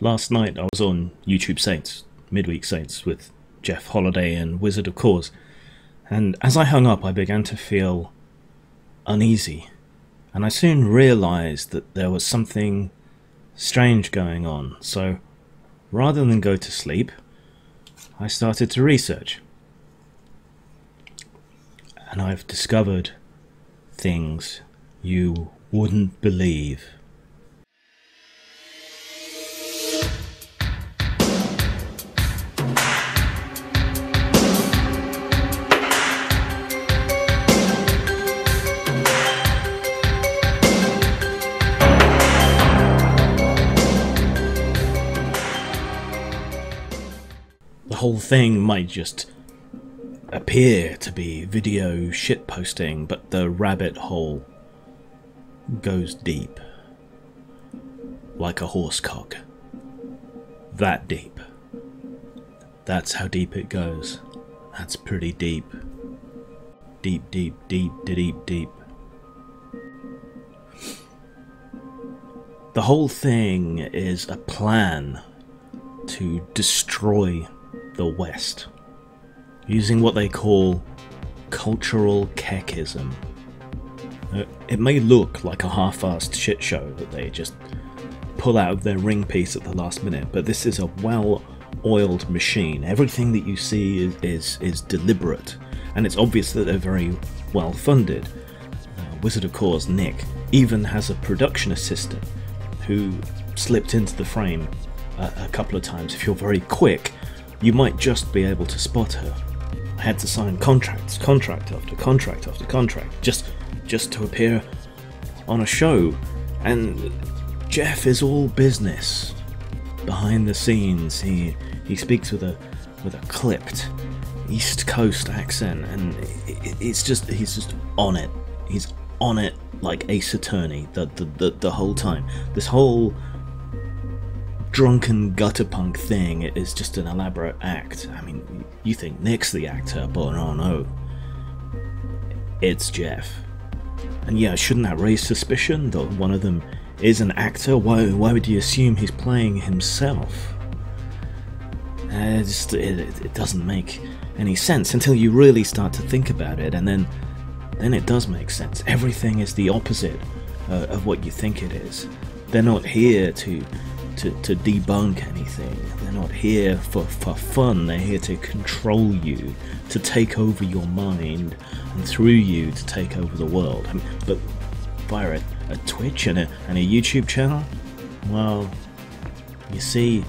last night I was on YouTube Saints, Midweek Saints, with Jeff Holliday and Wizard of Claus, and as I hung up I began to feel uneasy, and I soon realised that there was something strange going on, so rather than go to sleep, I started to research. And I've discovered things you wouldn't believe. The whole thing might just appear to be video shitposting, but the rabbit hole goes deep. Like a horse cock. That deep. That's how deep it goes. That's pretty deep. Deep, deep, deep, deep, deep. The whole thing is a plan to destroy the West, using what they call cultural kekism. It may look like a half-assed shit show that they just pull out of their ring piece at the last minute, but this is a well-oiled machine. Everything that you see is deliberate, and it's obvious that they're very well funded. Wizard of Claus, Nick, even has a production assistant who slipped into the frame a couple of times. If you're very quick, you might just be able to spot her. I had to sign contract after contract after contract, just to appear on a show. And Jeff is all business. Behind the scenes, he speaks with a clipped East Coast accent, and he's just on it. He's on it like Ace Attorney the whole time. This whole drunken gutter punk thing is just an elaborate act. I mean, you think Nick's the actor, but oh no, it's Jeff. And yeah, shouldn't that raise suspicion that one of them is an actor? Why would you assume he's playing himself? It doesn't make any sense until you really start to think about it, and then it does make sense. Everything is the opposite of what you think it is. They're not here to debunk anything. They're not here for fun. They're here to control you, to take over your mind, and through you to take over the world. I mean, but via a Twitch and a YouTube channel? Well, you see,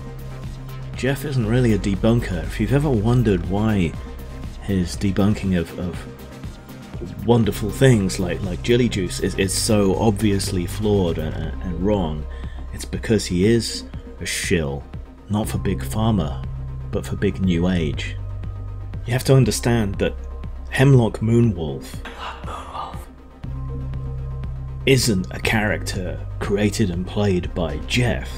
Jeff isn't really a debunker. If you've ever wondered why his debunking of wonderful things like jelly juice is so obviously flawed and wrong, it's because he is a shill, not for Big Pharma, but for Big New Age. You have to understand that Hemlock Moonwolf isn't a character created and played by Jeff,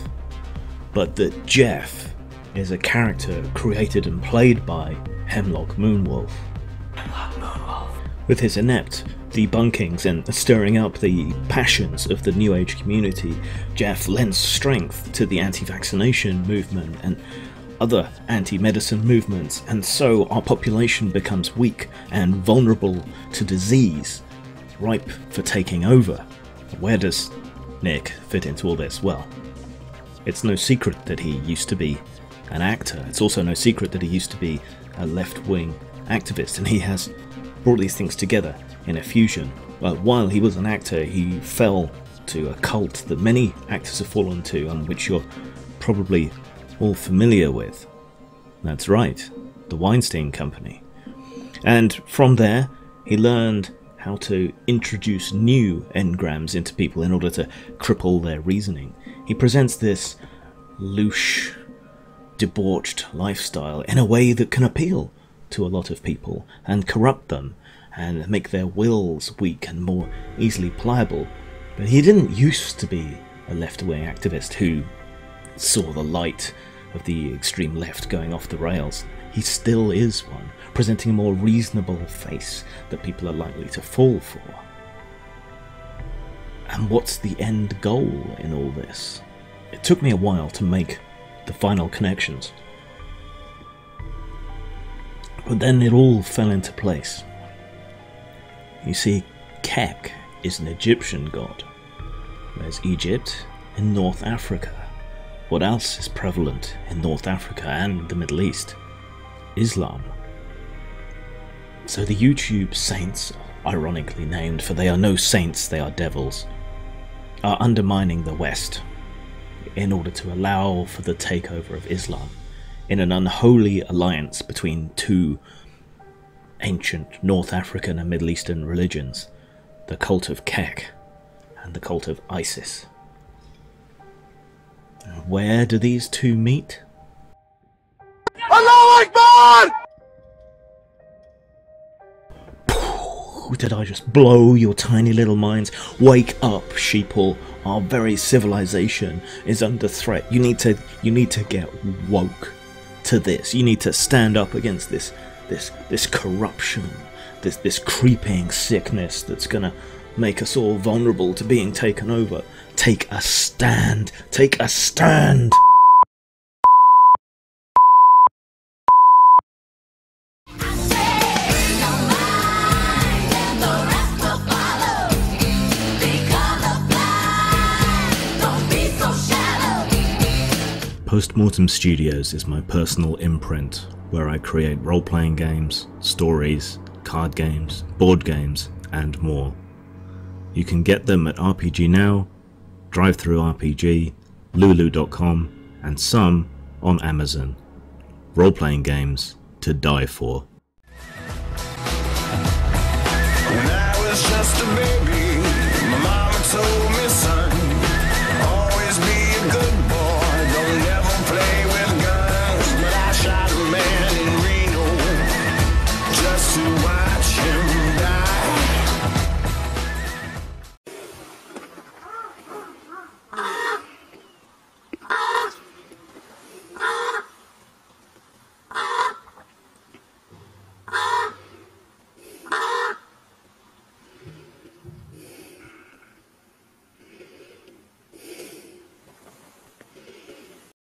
but that Jeff is a character created and played by Hemlock Moonwolf. With his inept debunkings and stirring up the passions of the New Age community, Jeff lends strength to the anti-vaccination movement and other anti-medicine movements, and so our population becomes weak and vulnerable to disease, ripe for taking over. Where does Nick fit into all this? Well, it's no secret that he used to be an actor. It's also no secret that he used to be a left-wing activist, and he has brought these things together in a fusion. While he was an actor, he fell to a cult that many actors have fallen to, and which you're probably all familiar with. That's right, the Weinstein Company. And from there, he learned how to introduce new engrams into people in order to cripple their reasoning. He presents this louche, debauched lifestyle in a way that can appeal to a lot of people and corrupt them and make their wills weak and more easily pliable. But he didn't used to be a left-wing activist who saw the light of the extreme left going off the rails. He still is one, presenting a more reasonable face that people are likely to fall for. And what's the end goal in all this? It took me a while to make the final connections. But then it all fell into place. You see, Kek is an Egyptian god. There's Egypt in North Africa. What else is prevalent in North Africa and the Middle East? Islam. So the YouTube Saints, ironically named, for they are no saints, they are devils, are undermining the West in order to allow for the takeover of Islam in an unholy alliance between two ancient North African and Middle Eastern religions, the cult of Kek and the cult of Isis. Where do these two meet? Allahu Akbar! Did I just blow your tiny little minds? Wake up, sheeple. Our very civilization is under threat. You need to get woke to this. You need to stand up against this corruption, this creeping sickness that's gonna make us all vulnerable to being taken over. Take a stand. Take a stand. Postmortem Studios is my personal imprint where I create role-playing games, stories, card games, board games, and more. You can get them at RPG Now, DriveThruRPG, Lulu.com, and some on Amazon. Role-playing games to die for. When I was just a baby.